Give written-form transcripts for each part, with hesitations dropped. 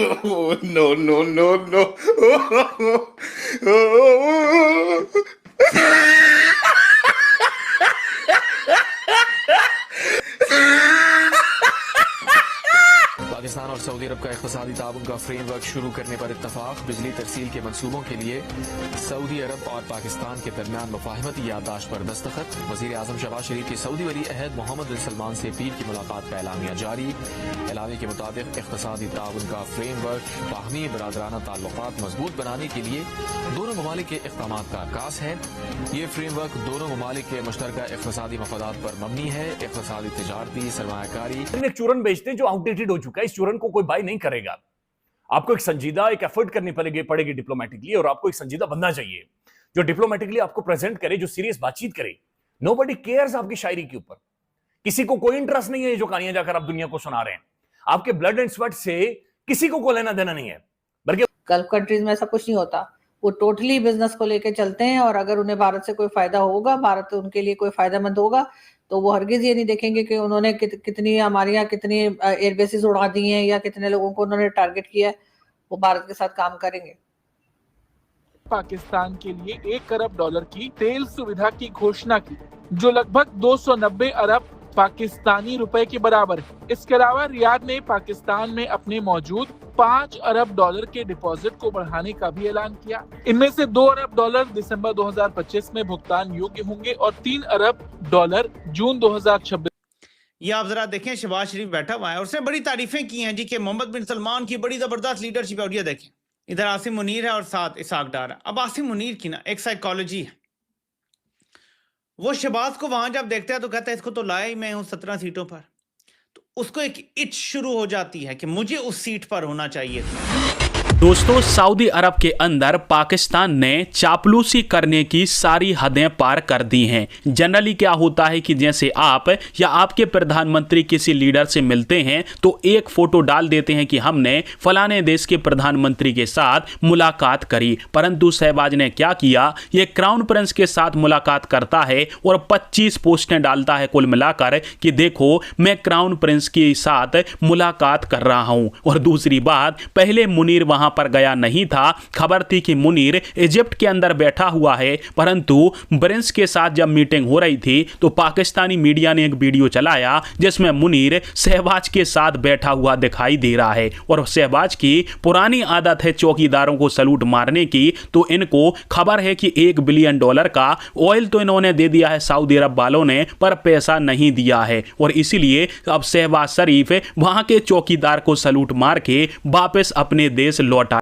Oh, no, no, no, no. Pakistan और Saudi अरब का इक़्तिसादी ताउन का फ्रेमवर्क शुरू करने पर इत्तफाक। बिजली तरसील के मंसूबों के लिए सऊदी अरब और पाकिस्तान के दरमियान मुफाहमती याददाश्त पर दस्तखत। वज़ीर आज़म शहबाज शरीफ की सऊदी वली अहद मोहम्मद बिन सलमान से पीर की मुलाकात का एलामिया जारी। एलामे के मुताबिक इक़्तिसादी ताउन का फ्रेमवर्क बाहमी बरादराना ताल्लुकात मजबूत बनाने के लिए दोनों ममालिक के इक़दामात का अक्कास है। ये फ्रेमवर्क दोनों ममालिक के मुश्तरका इक़्तिसादी मफादात पर मबनी है। इक़्तिसादी, तिजारती, सरमायाकारी एक चूरन बेचते हैं जो आउटडेटेड हो चुका है। इस चूरन को कोई बाय नहीं करेगा। आपको एक संजीदा एक एफर्ट करनी पड़ेगी डिप्लोमेटिकली, और आपको एक संजीदा बंदा चाहिए जो डिप्लोमेटिकली आपको प्रेजेंट करे, जो सीरियस बातचीत करे। नोबडी केयर्स आपकी शायरी के ऊपर। किसी को कोई इंटरेस्ट नहीं है जो कहानियां जाकर आप दुनिया को सुना रहे हैं। आपके ब्लड एंड स्वेट से किसी को लेना देना नहीं है। बल्कि गल्फ कंट्रीज में ऐसा कुछ नहीं होता। वो टोटली बिजनेस को लेके चलते हैं, और अगर उन्हें भारत से कोई फायदा होगा, भारत उनके लिए कोई फायदेमंद होगा, तो वो हरगिज ये नहीं देखेंगे कि उन्होंने कितनी हमारे यहाँ कितनी एयरबेसेस उड़ा दी हैं या कितने लोगों को उन्होंने टारगेट किया है। वो भारत के साथ काम करेंगे। पाकिस्तान के लिए $1 अरब की तेल सुविधा की घोषणा की, जो लगभग 290 अरब पाकिस्तानी रुपए के बराबर है। इसके अलावा रियाद ने पाकिस्तान में अपने मौजूद $5 अरब के डिपॉजिट को बढ़ाने का भी ऐलान किया। इनमें से $2 अरब दिसंबर 2025 में भुगतान योग्य होंगे और $3 अरब जून 2026। ये आप जरा देखें, शहबाज शरीफ बैठा हुआ है और उसने बड़ी तारीफें की हैं जी कि मोहम्मद बिन सलमान की बड़ी जबरदस्त लीडरशिप है। और ये देखें, इधर आसिम मुनीर है और साथ इसाक डार है। अब आसिम मुनीर की ना एक साइकोलॉजी है। वो शहबाज को वहां जब देखता है तो कहता है इसको तो लाया ही मैं हूं 17 सीटों पर। तो उसको एक इच शुरू हो जाती है कि मुझे उस सीट पर होना चाहिए था। दोस्तों, सऊदी अरब के अंदर पाकिस्तान ने चापलूसी करने की सारी हदें पार कर दी हैं। जनरली क्या होता है कि जैसे आप या आपके प्रधानमंत्री किसी लीडर से मिलते हैं तो एक फोटो डाल देते हैं कि हमने फलाने देश के प्रधानमंत्री के साथ मुलाकात करी, परंतु शहबाज ने क्या किया, ये क्राउन प्रिंस के साथ मुलाकात करता है और 25 पोस्टें डालता है कुल मिलाकर कि देखो मैं क्राउन प्रिंस के साथ मुलाकात कर रहा हूं। और दूसरी बात, पहले मुनीर वहां पर गया नहीं था। खबर थी कि मुनीर इजिप्ट के अंदर बैठा हुआ है, परंतु प्रिंस के साथ जब मीटिंग हो रही थी तो पाकिस्तानी मीडिया ने एक वीडियो चलाया जिसमें मुनीर शहबाज के साथ बैठा हुआ दिखाई दे रहा है। और शहबाज की पुरानी आदत है चौकीदारों को सलूट मारने की, तो इनको खबर है कि $1 बिलियन का ऑयल तो इन्होंने दे दिया है सऊदी अरब वालों ने, पर पैसा नहीं दिया है। और इसीलिए अब शहबाज शरीफ वहां के चौकीदार को सलूट मार के वापस अपने देश लौटा।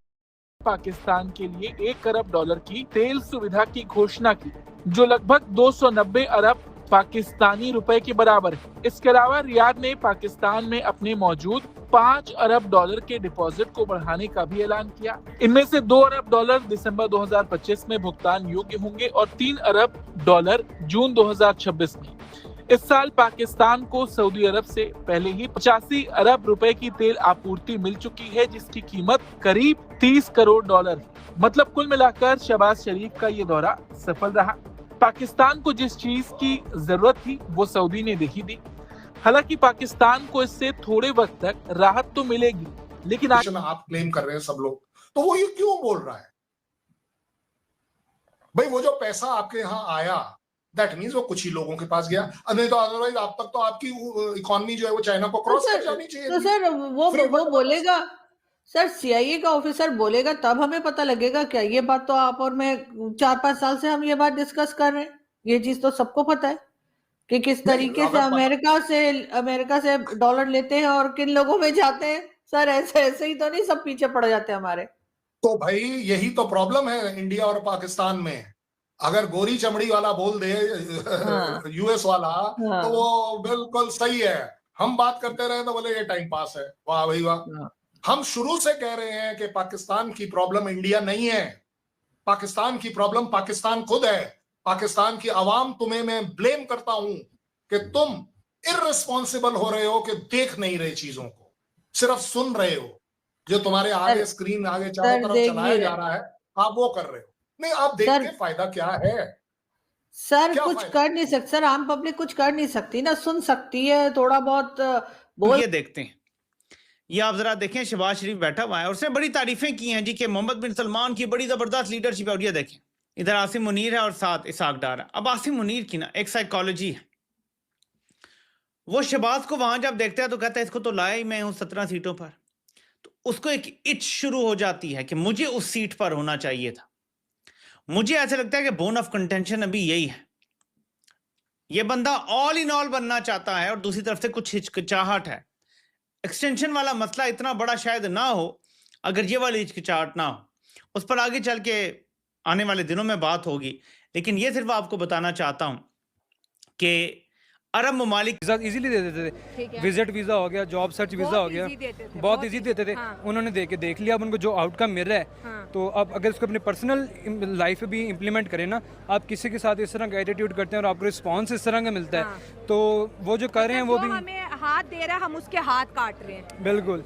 पाकिस्तान के लिए $1 अरब की तेल सुविधा की घोषणा की, जो लगभग 290 अरब पाकिस्तानी रुपए के बराबर है। इसके अलावा रियाद ने पाकिस्तान में अपने मौजूद $5 अरब के डिपॉजिट को बढ़ाने का भी ऐलान किया। इनमें से $2 अरब दिसंबर 2025 में भुगतान योग्य होंगे और $3 अरब जून 2026 में। इस साल पाकिस्तान को सऊदी अरब से पहले ही 85 अरब रुपए की तेल आपूर्ति मिल चुकी है, जिसकी कीमत करीब $30 करोड़ है। मतलब कुल मिलाकर शहबाज शरीफ का ये दौरा सफल रहा। पाकिस्तान को जिस चीज की जरूरत थी वो सऊदी ने देखी दी। हालांकि पाकिस्तान को इससे थोड़े वक्त तक राहत तो मिलेगी, लेकिन आप क्लेम कर रहे हैं सब लोग, तो वो ये क्यों बोल रहा है? भाई वो जो पैसा आपके यहाँ आया, दैट मीन्स वो कुछ ही लोगों के पास गया, नहीं तो अदरवाइज आप तक तो आपकी इकोनॉमी जो है वो चाइना को क्रॉस कर जानी चाहिए। तो सर वो बोलेगा, सर सीआईए का ऑफिसर बोलेगा तब हमें पता लगेगा क्या? ये बात तो आप और मैं 4-5 साल से हम ये बात डिस्कस कर रहे हैं। ये चीज तो सबको पता है कि किस तरीके से अमेरिका से डॉलर लेते हैं और किन लोगों में जाते हैं। सर ऐसे ही तो नहीं सब पीछे पड़ जाते हमारे। तो भाई यही तो प्रॉब्लम है इंडिया और पाकिस्तान में। अगर गोरी चमड़ी वाला बोल दे यूएस वाला, तो वो बिल्कुल सही है। हम बात करते रहे तो बोले ये टाइम पास है। वाह भाई वाह। हम शुरू से कह रहे हैं कि पाकिस्तान की प्रॉब्लम इंडिया नहीं है, पाकिस्तान की प्रॉब्लम पाकिस्तान खुद है। पाकिस्तान की आवाम, तुम्हें मैं ब्लेम करता हूं कि तुम इररिस्पॉन्सिबल हो रहे हो, कि देख नहीं रहे चीजों को, सिर्फ सुन रहे हो। जो तुम्हारे आगे स्क्रीन आगे चारों तरफ चलाया जा रहा है, आप वो कर रहे हो। नहीं, आप देख के फायदा क्या है? सर कुछ कर नहीं सकते। सर आम पब्लिक कुछ कर नहीं सकती ना, सुन सकती है थोड़ा बहुत बोल। ये देखते हैं, ये आप जरा देखें, शहबाज शरीफ बैठा हुआ है और उसने बड़ी तारीफें की हैं जी कि मोहम्मद बिन सलमान की बड़ी जबरदस्त लीडरशिप है। और ये देखें, इधर आसिम मुनीर है और साथ इसाक डार है। अब आसिम मुनीर की ना एक साइकोलॉजी है, वो शहबाज को वहां जब देखता है तो कहता है इसको तो लाया ही मैं हूं 17 सीटों पर, तो उसको एक इच शुरू हो जाती है कि मुझे उस सीट पर होना चाहिए था। मुझे ऐसा लगता है कि बोन ऑफ कंटेंशन अभी यही है। ये बंदा ऑल इन ऑल बनना चाहता है और दूसरी तरफ से कुछ हिचकिचाहट है। एक्सटेंशन वाला मसला इतना बड़ा शायद ना हो अगर ये वाली हिचकिचाहट ना हो, उस पर आगे चल के आने वाले दिनों में बात होगी। लेकिन ये सिर्फ आपको बताना चाहता हूं कि अरब ममालिक इजीली दे देते थे, विजिट वीज़ा हो गया, जॉब सर्च वीज़ा हो गया, बहुत इजी देते थे। उन्होंने देख लिया, अब उनको जो आउटकम मिल रहा है तो अब अगर इसको अपने पर्सनल लाइफ में भी इम्प्लीमेंट करें ना, आप किसी के साथ इस तरह का एटीट्यूड करते हैं और आपको रिस्पॉन्स इस तरह का मिलता है, तो वो जो कर रहे हैं वो भी हमें हाथ दे रहा है, हम उसके हाथ काट रहे हैं। बिल्कुल।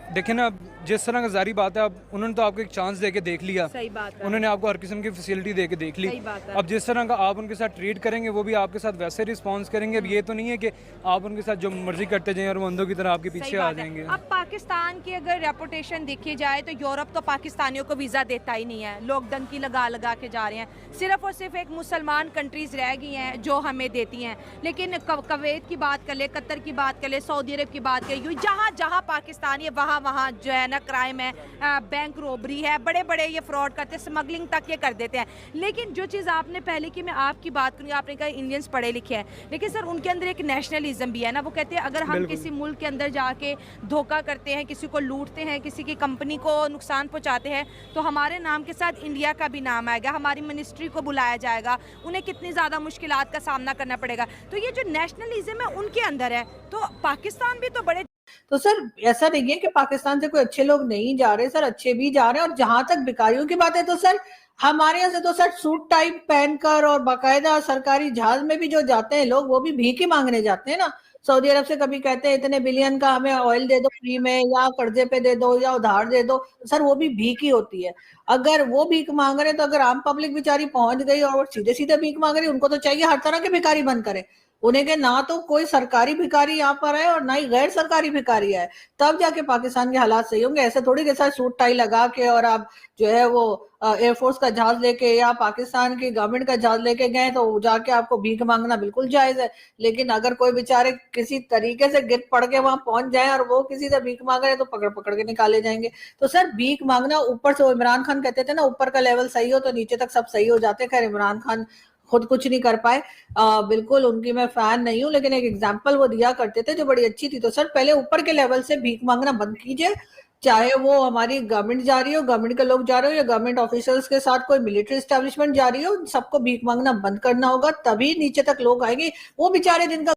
देखें ना, जिस तरह का जारी बात है, अब उन्होंने तो आपको एक चांस दे के देख लिया, सही बात है, उन्होंने आपको हर किस्म की फैसिलिटी दे के देख ली। अब जिस तरह का आप उनके साथ ट्रीट करेंगे वो भी आपके साथ वैसे रिस्पांस करेंगे। अब ये तो नहीं है कि आप उनके साथ जो मर्जी करते जाएं और वो अंधों की तरह आपके पीछे आ जाएंगे। अब पाकिस्तान की अगर रेपुटेशन देखी जाए तो यूरोप तो पाकिस्तानियों को वीज़ा देता ही नहीं है, लोग डंकी लगा लगा के जा रहे हैं। सिर्फ और सिर्फ एक मुसलमान कंट्रीज रह गई हैं जो हमें देती हैं। लेकिन कवैत की बात कर ले, कतर की बात कर ले, सऊदी अरब की बात कर ले, जहाँ जहाँ पाकिस्तानी है वहाँ जो है ना क्राइम है, बैंक रोबरी है, बड़े बड़े ये फ्रॉड करते हैं, स्मगलिंग तक ये कर देते हैं। लेकिन जो चीज़ आपने पहले की, मैं आपकी बात करूँगी, आपने कहा इंडियंस पढ़े लिखे हैं, लेकिन सर उनके अंदर एक नेशनलिज्म भी है ना। वो कहते हैं अगर हम किसी मुल्क के अंदर जाके धोखा करते हैं, किसी को लूटते हैं, किसी की कंपनी को नुकसान पहुँचाते हैं, तो हमारे नाम के साथ इंडिया का भी नाम आएगा, हमारी मिनिस्ट्री को बुलाया जाएगा, उन्हें कितनी ज़्यादा मुश्किलात का सामना करना पड़ेगा। तो ये जो नेशनलिज्म है उनके अंदर है, तो पाकिस्तान भी तो बड़े। तो सर ऐसा नहीं है कि पाकिस्तान से कोई अच्छे लोग नहीं जा रहे, सर अच्छे भी जा रहे हैं। और जहां तक भिखारियों की बात है तो सर हमारे यहाँ से तो सर सूट टाइप पहनकर और बाकायदा सरकारी जहाज में भी जो जाते हैं लोग, वो भी भीख ही मांगने जाते हैं ना। सऊदी अरब से कभी कहते हैं इतने बिलियन का हमें ऑयल दे दो फ्री में, या कर्जे पे दे दो, या उधार दे दो, सर वो भी भीख ही होती है। अगर वो भीख मांग रहे हैं तो अगर आम पब्लिक बेचारी पहुंच गई और सीधे सीधे भीख मांग रही, उनको तो चाहिए हर तरह के भिखारी बंद करे उन्हें, के ना तो कोई सरकारी भिखारी यहाँ पर है और ना ही गैर सरकारी भिखारी है, तब जाके पाकिस्तान के हालात सही होंगे। ऐसे थोड़ी के साथ सूट टाई लगा के और आप जो है वो एयरफोर्स का जहाज लेके या पाकिस्तान की गवर्नमेंट का जहाज लेके गए तो जाके आपको भीख मांगना बिल्कुल जायज है। लेकिन अगर कोई बेचारे किसी तरीके से गिर पड़ के वहां पहुंच जाए और वो किसी से भीख मांग रहे तो पकड़ पकड़ के निकाले जाएंगे। तो सर भीख मांगना ऊपर से, इमरान खान कहते थे ना ऊपर का लेवल सही हो तो नीचे तक सब सही हो जाते। खैर इमरान खान खुद कुछ नहीं कर पाए, बिल्कुल उनकी मैं फैन नहीं हूं, लेकिन एक एग्जांपल वो दिया करते थे जो बड़ी अच्छी थी। तो सर पहले ऊपर के लेवल से भीख मांगना बंद कीजिए, चाहे वो हमारी गवर्नमेंट जा रही हो, गवर्नमेंट के लोग जा रहे हो, या गवर्नमेंट ऑफिसर्स के साथ कोई मिलिट्री एस्टेब्लिशमेंट जा रही हो, सबको भीख मांगना बंद करना होगा, तभी नीचे तक लोग आएंगे। वो बेचारे जिनका